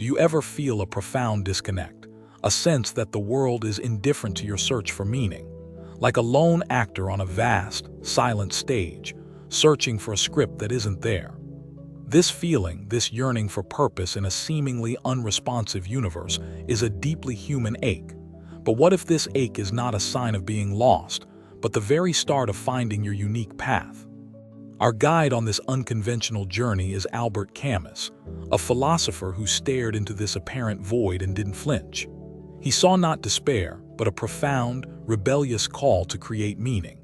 Do you ever feel a profound disconnect, a sense that the world is indifferent to your search for meaning? Like a lone actor on a vast, silent stage, searching for a script that isn't there. This feeling, this yearning for purpose in a seemingly unresponsive universe, is a deeply human ache. But what if this ache is not a sign of being lost, but the very start of finding your unique path? Our guide on this unconventional journey is Albert Camus, a philosopher who stared into this apparent void and didn't flinch. He saw not despair, but a profound, rebellious call to create meaning.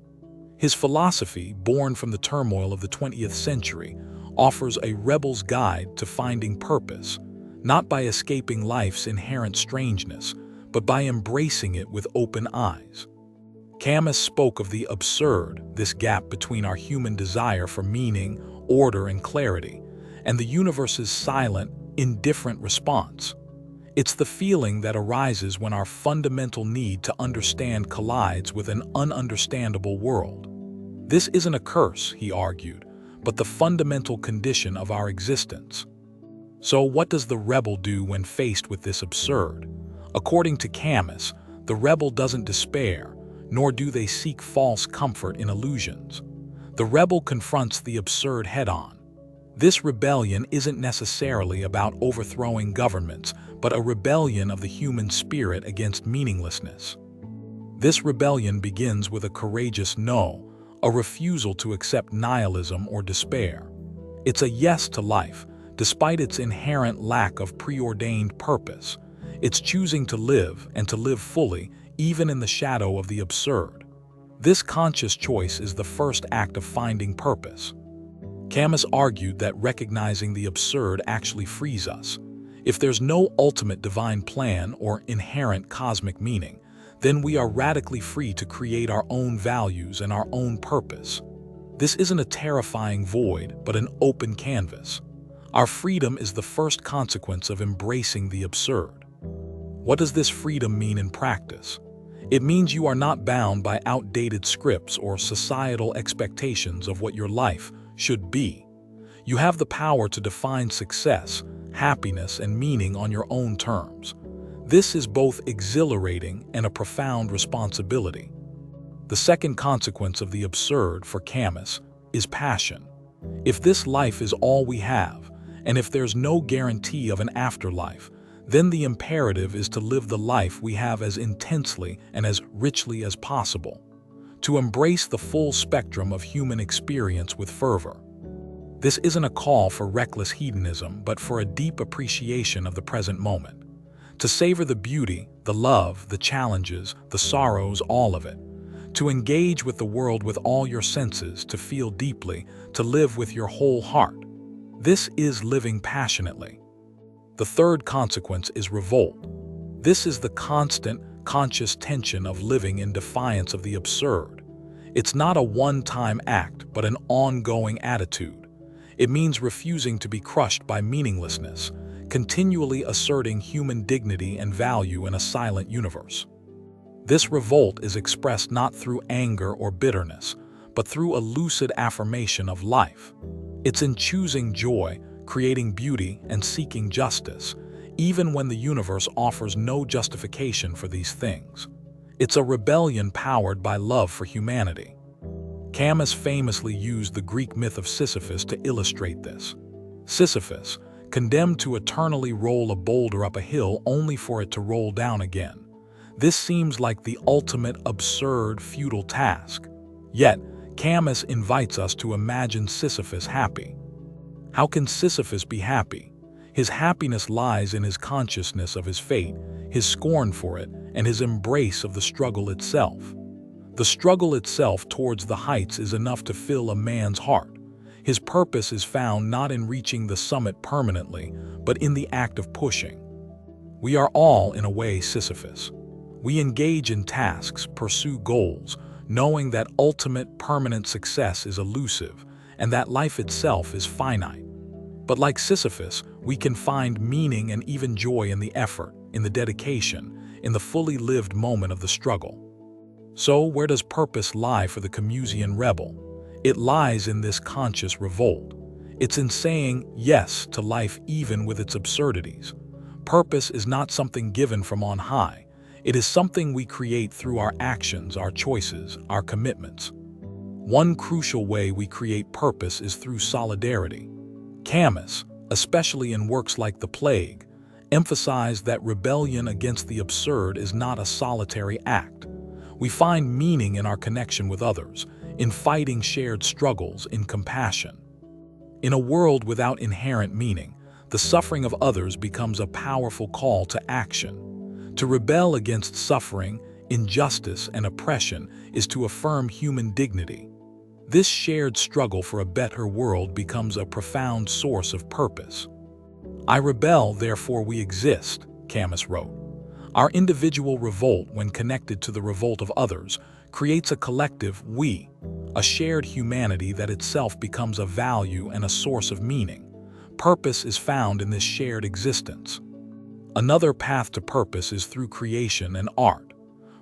His philosophy, born from the turmoil of the 20th century, offers a rebel's guide to finding purpose, not by escaping life's inherent strangeness, but by embracing it with open eyes. Camus spoke of the absurd, this gap between our human desire for meaning, order, and clarity, and the universe's silent, indifferent response. It's the feeling that arises when our fundamental need to understand collides with an ununderstandable world. This isn't a curse, he argued, but the fundamental condition of our existence. So what does the rebel do when faced with this absurd? According to Camus, the rebel doesn't despair, nor do they seek false comfort in illusions. The rebel confronts the absurd head-on. This rebellion isn't necessarily about overthrowing governments, but a rebellion of the human spirit against meaninglessness. This rebellion begins with a courageous no, a refusal to accept nihilism or despair. It's a yes to life, despite its inherent lack of preordained purpose. It's choosing to live, and to live fully, even in the shadow of the absurd. This conscious choice is the first act of finding purpose. Camus argued that recognizing the absurd actually frees us. If there's no ultimate divine plan or inherent cosmic meaning, then we are radically free to create our own values and our own purpose. This isn't a terrifying void, but an open canvas. Our freedom is the first consequence of embracing the absurd. What does this freedom mean in practice? It means you are not bound by outdated scripts or societal expectations of what your life should be. You have the power to define success, happiness, and meaning on your own terms. This is both exhilarating and a profound responsibility. The second consequence of the absurd for Camus is passion. If this life is all we have, and if there's no guarantee of an afterlife, then the imperative is to live the life we have as intensely and as richly as possible, to embrace the full spectrum of human experience with fervor. This isn't a call for reckless hedonism, but for a deep appreciation of the present moment. To savor the beauty, the love, the challenges, the sorrows, all of it. To engage with the world with all your senses, to feel deeply, to live with your whole heart. This is living passionately. The third consequence is revolt. This is the constant, conscious tension of living in defiance of the absurd. It's not a one-time act, but an ongoing attitude. It means refusing to be crushed by meaninglessness, continually asserting human dignity and value in a silent universe. This revolt is expressed not through anger or bitterness, but through a lucid affirmation of life. It's in choosing joy, creating beauty, and seeking justice, even when the universe offers no justification for these things. It's a rebellion powered by love for humanity. Camus famously used the Greek myth of Sisyphus to illustrate this. Sisyphus, condemned to eternally roll a boulder up a hill only for it to roll down again. This seems like the ultimate absurd, futile task. Yet, Camus invites us to imagine Sisyphus happy. How can Sisyphus be happy? His happiness lies in his consciousness of his fate, his scorn for it, and his embrace of the struggle itself. The struggle itself towards the heights is enough to fill a man's heart. His purpose is found not in reaching the summit permanently, but in the act of pushing. We are all, in a way, Sisyphus. We engage in tasks, pursue goals, knowing that ultimate, permanent success is elusive, and that life itself is finite. But like Sisyphus, we can find meaning and even joy in the effort, in the dedication, in the fully lived moment of the struggle. So, where does purpose lie for the Camusian rebel? It lies in this conscious revolt. It's in saying yes to life even with its absurdities. Purpose is not something given from on high. It is something we create through our actions, our choices, our commitments. One crucial way we create purpose is through solidarity. Camus, especially in works like The Plague, emphasized that rebellion against the absurd is not a solitary act. We find meaning in our connection with others, in fighting shared struggles, in compassion. In a world without inherent meaning, the suffering of others becomes a powerful call to action. To rebel against suffering, injustice, and oppression is to affirm human dignity. This shared struggle for a better world becomes a profound source of purpose. I rebel, therefore we exist, Camus wrote. Our individual revolt, when connected to the revolt of others, creates a collective we, a shared humanity that itself becomes a value and a source of meaning. Purpose is found in this shared existence. Another path to purpose is through creation and art.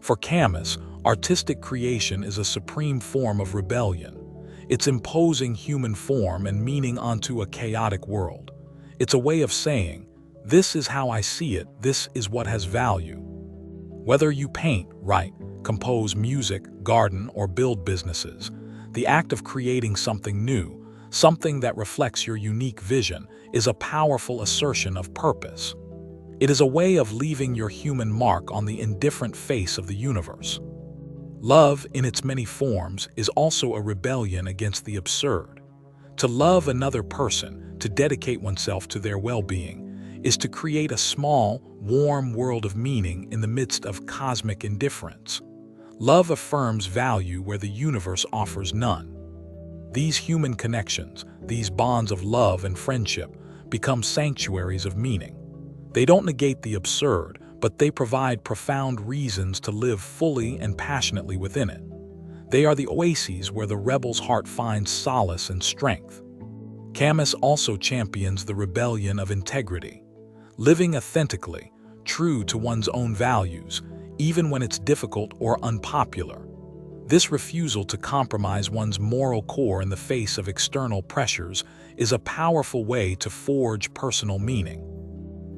For Camus, artistic creation is a supreme form of rebellion. It's imposing human form and meaning onto a chaotic world. It's a way of saying, this is how I see it, this is what has value. Whether you paint, write, compose music, garden, or build businesses, the act of creating something new, something that reflects your unique vision, is a powerful assertion of purpose. It is a way of leaving your human mark on the indifferent face of the universe. Love, in its many forms, is also a rebellion against the absurd. To love another person, to dedicate oneself to their well-being, is to create a small, warm world of meaning in the midst of cosmic indifference. Love affirms value where the universe offers none. These human connections, these bonds of love and friendship, become sanctuaries of meaning. They don't negate the absurd, but they provide profound reasons to live fully and passionately within it. They are the oases where the rebel's heart finds solace and strength. Camus also champions the rebellion of integrity. Living authentically, true to one's own values, even when it's difficult or unpopular. This refusal to compromise one's moral core in the face of external pressures is a powerful way to forge personal meaning.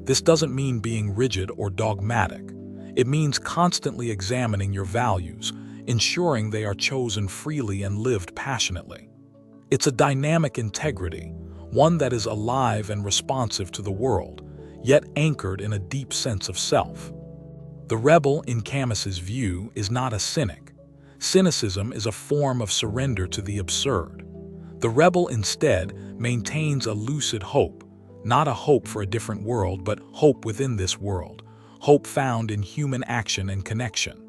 This doesn't mean being rigid or dogmatic. It means constantly examining your values, ensuring they are chosen freely and lived passionately. It's a dynamic integrity, one that is alive and responsive to the world, yet anchored in a deep sense of self. The rebel, in Camus's view, is not a cynic. Cynicism is a form of surrender to the absurd. The rebel instead maintains a lucid hope, not a hope for a different world, but hope within this world, hope found in human action and connection.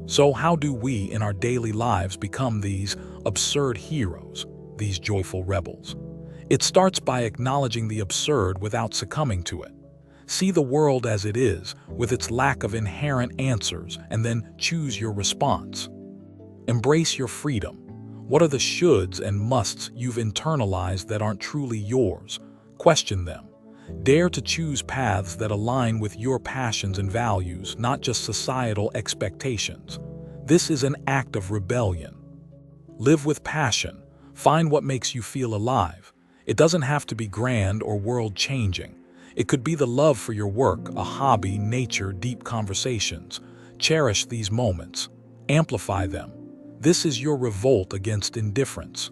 So how do we in our daily lives become these absurd heroes, these joyful rebels? It starts by acknowledging the absurd without succumbing to it. See the world as it is, with its lack of inherent answers, and then choose your response. Embrace your freedom. What are the shoulds and musts you've internalized that aren't truly yours? Question them. Dare to choose paths that align with your passions and values, not just societal expectations. This is an act of rebellion. Live with passion. Find what makes you feel alive. It doesn't have to be grand or world-changing. It could be the love for your work, a hobby, nature, deep conversations. Cherish these moments. Amplify them. This is your revolt against indifference.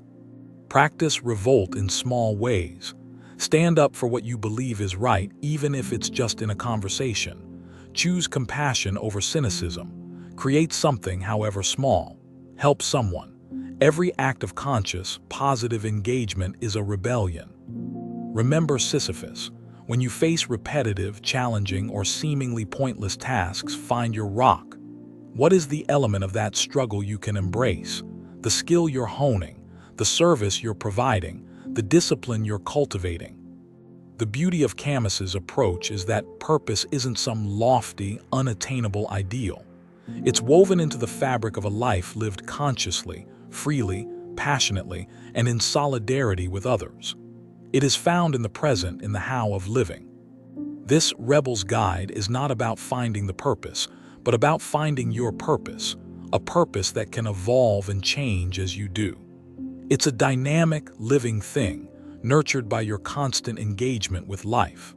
Practice revolt in small ways. Stand up for what you believe is right, even if it's just in a conversation. Choose compassion over cynicism. Create something, however small. Help someone. Every act of conscious, positive engagement is a rebellion. Remember Sisyphus. When you face repetitive, challenging, or seemingly pointless tasks, find your rock. What is the element of that struggle you can embrace? The skill you're honing, the service you're providing, the discipline you're cultivating. The beauty of Camus's approach is that purpose isn't some lofty, unattainable ideal. It's woven into the fabric of a life lived consciously, freely, passionately, and in solidarity with others. It is found in the present, in the how of living. This Rebel's Guide is not about finding the purpose, but about finding your purpose, a purpose that can evolve and change as you do. It's a dynamic, living thing, nurtured by your constant engagement with life.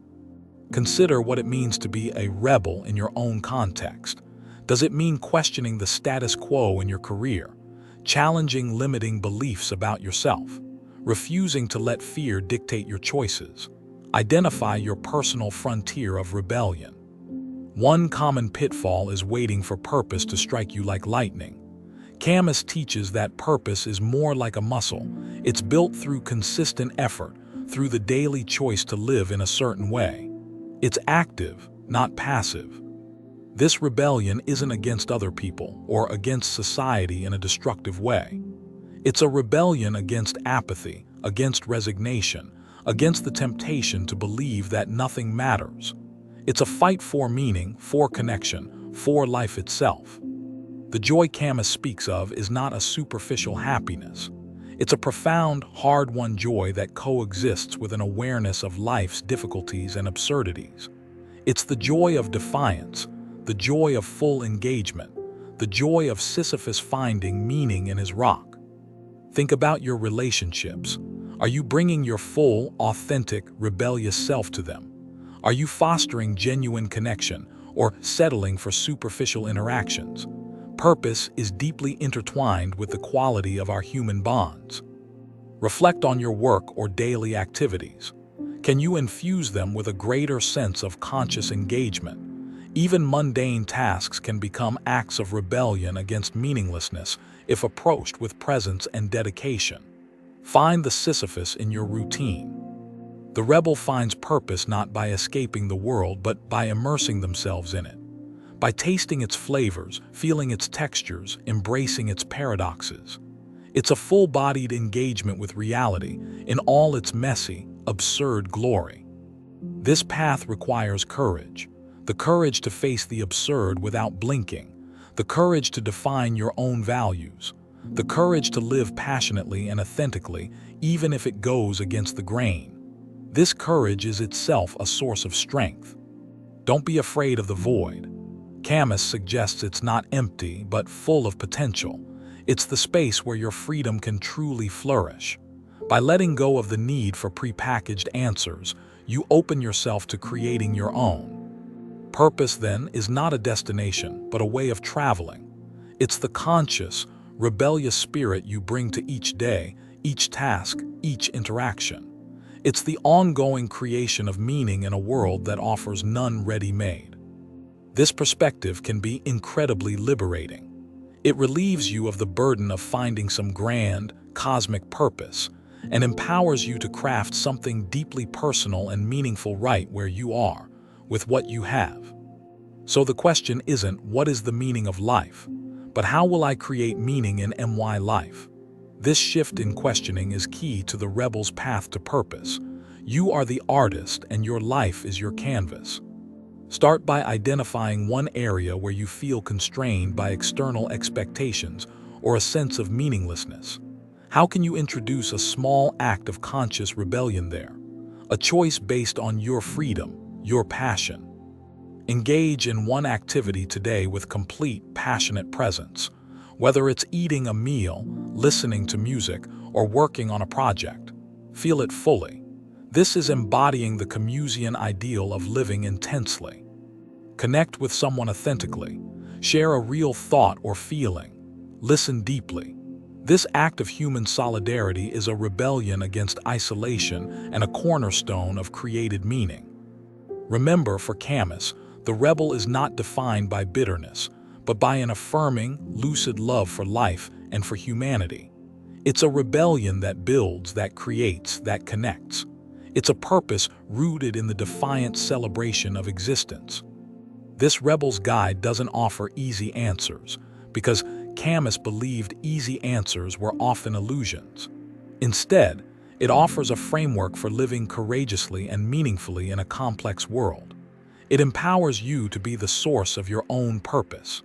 Consider what it means to be a rebel in your own context. Does it mean questioning the status quo in your career, challenging limiting beliefs about yourself, refusing to let fear dictate your choices? Identify your personal frontier of rebellion. One common pitfall is waiting for purpose to strike you like lightning. Camus teaches that purpose is more like a muscle. It's built through consistent effort, through the daily choice to live in a certain way. It's active, not passive. This rebellion isn't against other people or against society in a destructive way. It's a rebellion against apathy, against resignation, against the temptation to believe that nothing matters. It's a fight for meaning, for connection, for life itself. The joy Camus speaks of is not a superficial happiness. It's a profound, hard-won joy that coexists with an awareness of life's difficulties and absurdities. It's the joy of defiance, the joy of full engagement, the joy of Sisyphus finding meaning in his rock. Think about your relationships. Are you bringing your full, authentic, rebellious self to them? Are you fostering genuine connection or settling for superficial interactions? Purpose is deeply intertwined with the quality of our human bonds. Reflect on your work or daily activities. Can you infuse them with a greater sense of conscious engagement? Even mundane tasks can become acts of rebellion against meaninglessness if approached with presence and dedication. Find the Sisyphus in your routine. The rebel finds purpose not by escaping the world but by immersing themselves in it. By tasting its flavors, feeling its textures, embracing its paradoxes. It's a full-bodied engagement with reality in all its messy, absurd glory. This path requires courage. The courage to face the absurd without blinking. The courage to define your own values. The courage to live passionately and authentically, even if it goes against the grain. This courage is itself a source of strength. Don't be afraid of the void. Camus suggests it's not empty, but full of potential. It's the space where your freedom can truly flourish. By letting go of the need for prepackaged answers, you open yourself to creating your own. Purpose, then, is not a destination, but a way of traveling. It's the conscious, rebellious spirit you bring to each day, each task, each interaction. It's the ongoing creation of meaning in a world that offers none ready-made. This perspective can be incredibly liberating. It relieves you of the burden of finding some grand, cosmic purpose and empowers you to craft something deeply personal and meaningful right where you are, with what you have. So the question isn't, what is the meaning of life, but how will I create meaning in my life? This shift in questioning is key to the rebel's path to purpose. You are the artist and your life is your canvas. Start by identifying one area where you feel constrained by external expectations or a sense of meaninglessness. How can you introduce a small act of conscious rebellion there? A choice based on your freedom, your passion. Engage in one activity today with complete, passionate presence. Whether it's eating a meal, listening to music, or working on a project, feel it fully. This is embodying the Camusian ideal of living intensely. Connect with someone authentically. Share a real thought or feeling. Listen deeply. This act of human solidarity is a rebellion against isolation and a cornerstone of created meaning. Remember, for Camus, the rebel is not defined by bitterness, but by an affirming, lucid love for life and for humanity. It's a rebellion that builds, that creates, that connects. It's a purpose rooted in the defiant celebration of existence. This rebel's guide doesn't offer easy answers, because Camus believed easy answers were often illusions. Instead, it offers a framework for living courageously and meaningfully in a complex world. It empowers you to be the source of your own purpose.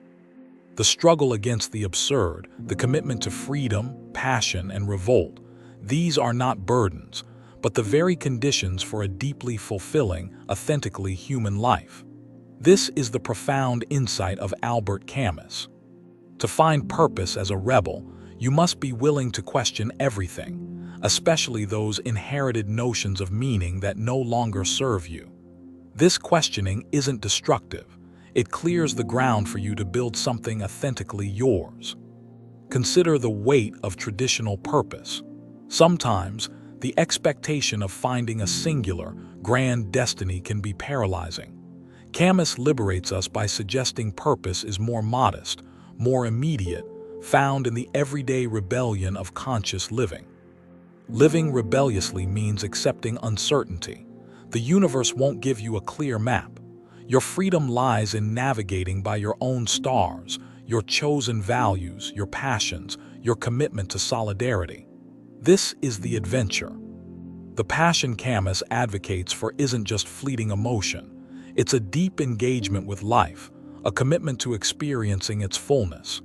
The struggle against the absurd, the commitment to freedom, passion, and revolt, these are not burdens, but the very conditions for a deeply fulfilling, authentically human life. This is the profound insight of Albert Camus. To find purpose as a rebel, you must be willing to question everything, especially those inherited notions of meaning that no longer serve you. This questioning isn't destructive. It clears the ground for you to build something authentically yours. Consider the weight of traditional purpose. Sometimes, the expectation of finding a singular, grand destiny can be paralyzing. Camus liberates us by suggesting purpose is more modest, more immediate, found in the everyday rebellion of conscious living. Living rebelliously means accepting uncertainty. The universe won't give you a clear map. Your freedom lies in navigating by your own stars, your chosen values, your passions, your commitment to solidarity. This is the adventure. The passion Camus advocates for isn't just fleeting emotion. It's a deep engagement with life, a commitment to experiencing its fullness.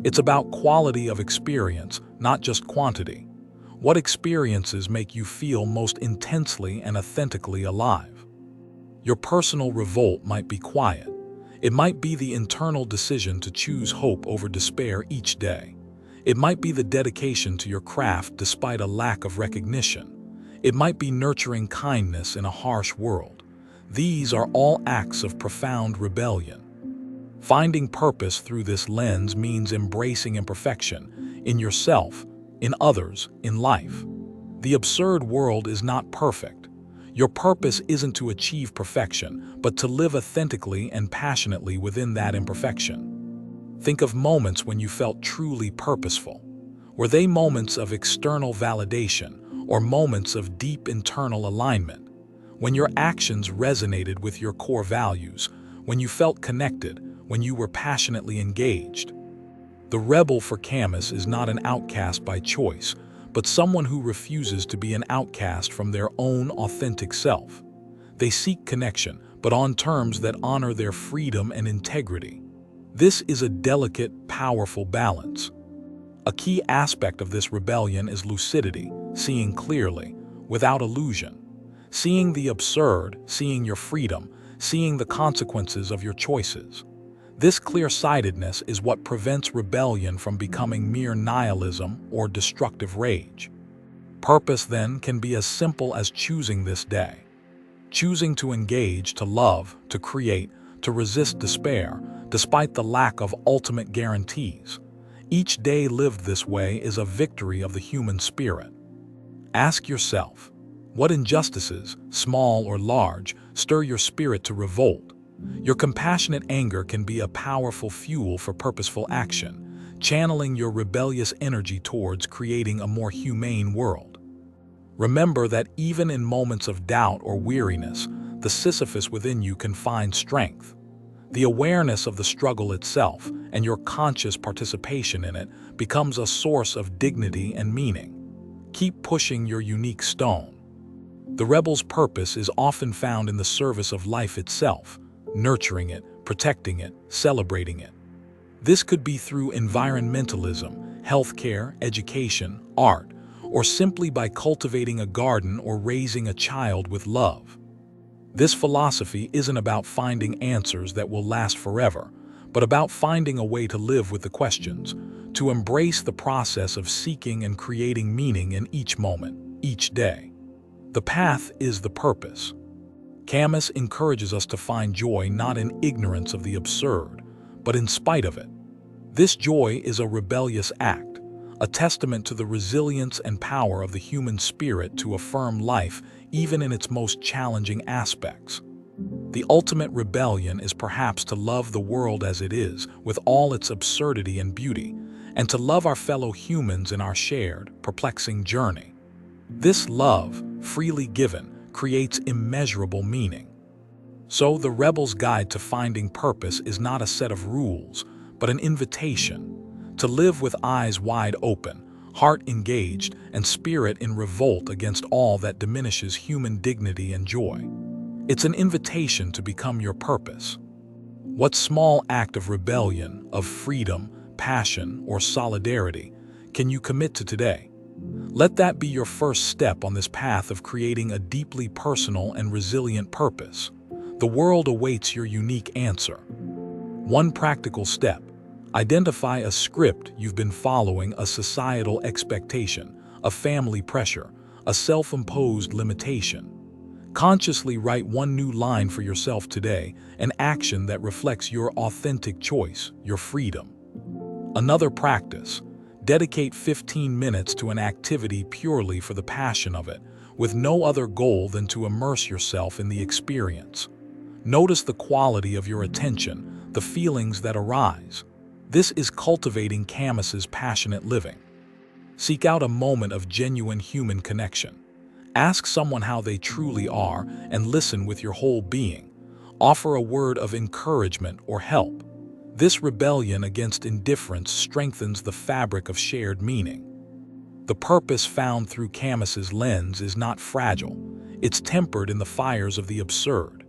It's about quality of experience, not just quantity. What experiences make you feel most intensely and authentically alive? Your personal revolt might be quiet. It might be the internal decision to choose hope over despair each day. It might be the dedication to your craft despite a lack of recognition. It might be nurturing kindness in a harsh world. These are all acts of profound rebellion. Finding purpose through this lens means embracing imperfection in yourself, in others, in life. The absurd world is not perfect. Your purpose isn't to achieve perfection, but to live authentically and passionately within that imperfection. Think of moments when you felt truly purposeful. Were they moments of external validation or moments of deep internal alignment? When your actions resonated with your core values, when you felt connected, when you were passionately engaged. The rebel for Camus is not an outcast by choice, but someone who refuses to be an outcast from their own authentic self. They seek connection, but on terms that honor their freedom and integrity. This is a delicate, powerful balance. A key aspect of this rebellion is lucidity, seeing clearly, without illusion. Seeing the absurd, seeing your freedom, seeing the consequences of your choices. This clear-sightedness is what prevents rebellion from becoming mere nihilism or destructive rage. Purpose, then, can be as simple as choosing this day. Choosing to engage, to love, to create, to resist despair, despite the lack of ultimate guarantees. Each day lived this way is a victory of the human spirit. Ask yourself, what injustices, small or large, stir your spirit to revolt? Your compassionate anger can be a powerful fuel for purposeful action, channeling your rebellious energy towards creating a more humane world. Remember that even in moments of doubt or weariness, the Sisyphus within you can find strength. The awareness of the struggle itself and your conscious participation in it becomes a source of dignity and meaning. Keep pushing your unique stone. The rebel's purpose is often found in the service of life itself, nurturing it, protecting it, celebrating it. This could be through environmentalism, healthcare, education, art, or simply by cultivating a garden or raising a child with love. This philosophy isn't about finding answers that will last forever, but about finding a way to live with the questions, to embrace the process of seeking and creating meaning in each moment, each day. The path is the purpose. Camus encourages us to find joy not in ignorance of the absurd, but in spite of it. This joy is a rebellious act, a testament to the resilience and power of the human spirit to affirm life even in its most challenging aspects. The ultimate rebellion is perhaps to love the world as it is, with all its absurdity and beauty, and to love our fellow humans in our shared, perplexing journey. This love, freely given, creates immeasurable meaning. So the rebel's guide to finding purpose is not a set of rules, but an invitation to live with eyes wide open, heart engaged, and spirit in revolt against all that diminishes human dignity and joy. It's an invitation to become your purpose. What small act of rebellion, of freedom, passion, or solidarity can you commit to today? Let that be your first step on this path of creating a deeply personal and resilient purpose. The world awaits your unique answer. One practical step: identify a script you've been following, a societal expectation, a family pressure, a self-imposed limitation. Consciously write one new line for yourself today, an action that reflects your authentic choice, your freedom. Another practice. Dedicate 15 minutes to an activity purely for the passion of it, with no other goal than to immerse yourself in the experience. Notice the quality of your attention, the feelings that arise. This is cultivating Camus's passionate living. Seek out a moment of genuine human connection. Ask someone how they truly are and listen with your whole being. Offer a word of encouragement or help. This rebellion against indifference strengthens the fabric of shared meaning. The purpose found through Camus's lens is not fragile. It's tempered in the fires of the absurd.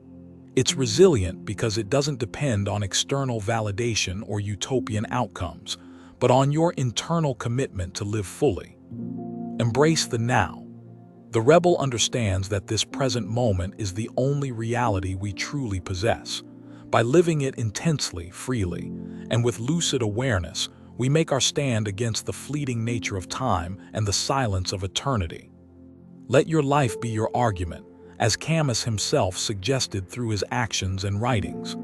It's resilient because it doesn't depend on external validation or utopian outcomes, but on your internal commitment to live fully. Embrace the now. The rebel understands that this present moment is the only reality we truly possess. By living it intensely, freely, and with lucid awareness, we make our stand against the fleeting nature of time and the silence of eternity. Let your life be your argument, as Camus himself suggested through his actions and writings.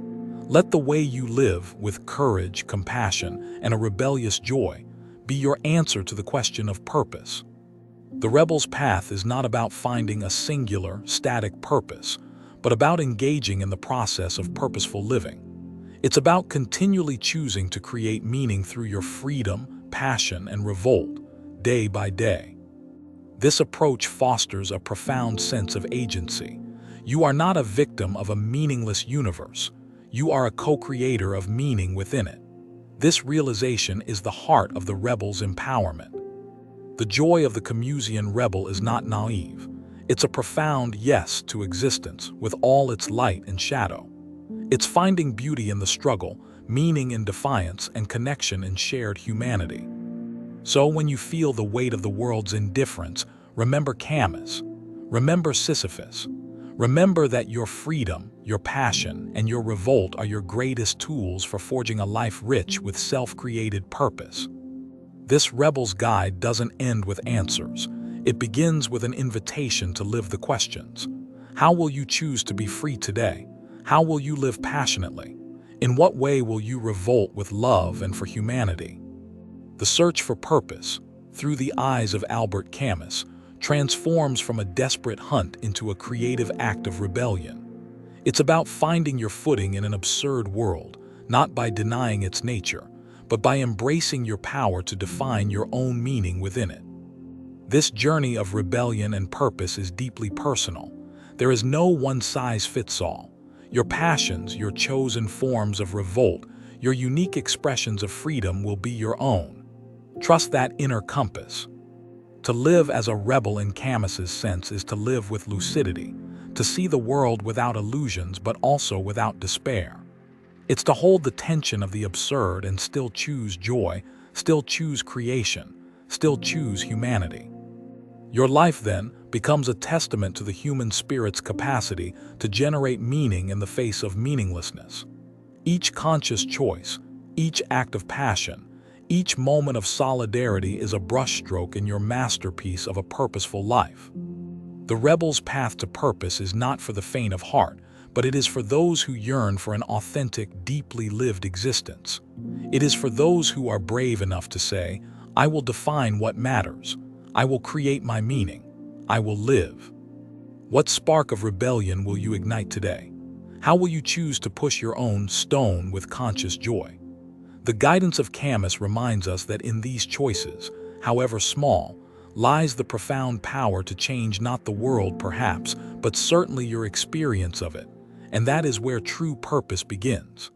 Let the way you live, with courage, compassion, and a rebellious joy, be your answer to the question of purpose. The rebel's path is not about finding a singular, static purpose, but about engaging in the process of purposeful living. It's about continually choosing to create meaning through your freedom, passion, and revolt, day by day. This approach fosters a profound sense of agency. You are not a victim of a meaningless universe. You are a co-creator of meaning within it. This realization is the heart of the rebel's empowerment. The joy of the Camusian rebel is not naive. It's a profound yes to existence, with all its light and shadow. It's finding beauty in the struggle, meaning in defiance, and connection in shared humanity. So when you feel the weight of the world's indifference, remember Camus. Remember Sisyphus. Remember that your freedom, your passion, and your revolt are your greatest tools for forging a life rich with self-created purpose. This rebel's guide doesn't end with answers. It begins with an invitation to live the questions. How will you choose to be free today? How will you live passionately? In what way will you revolt with love and for humanity? The search for purpose, through the eyes of Albert Camus, transforms from a desperate hunt into a creative act of rebellion. It's about finding your footing in an absurd world, not by denying its nature, but by embracing your power to define your own meaning within it. This journey of rebellion and purpose is deeply personal. There is no one-size-fits-all. Your passions, your chosen forms of revolt, your unique expressions of freedom will be your own. Trust that inner compass. To live as a rebel in Camus's sense is to live with lucidity, to see the world without illusions but also without despair. It's to hold the tension of the absurd and still choose joy, still choose creation, still choose humanity. Your life, then, becomes a testament to the human spirit's capacity to generate meaning in the face of meaninglessness. Each conscious choice, each act of passion, each moment of solidarity is a brushstroke in your masterpiece of a purposeful life. The rebel's path to purpose is not for the faint of heart, but it is for those who yearn for an authentic, deeply lived existence. It is for those who are brave enough to say, "I will define what matters. I will create my meaning. I will live." What spark of rebellion will you ignite today? How will you choose to push your own stone with conscious joy? The guidance of Camus reminds us that in these choices, however small, lies the profound power to change not the world perhaps, but certainly your experience of it, and that is where true purpose begins.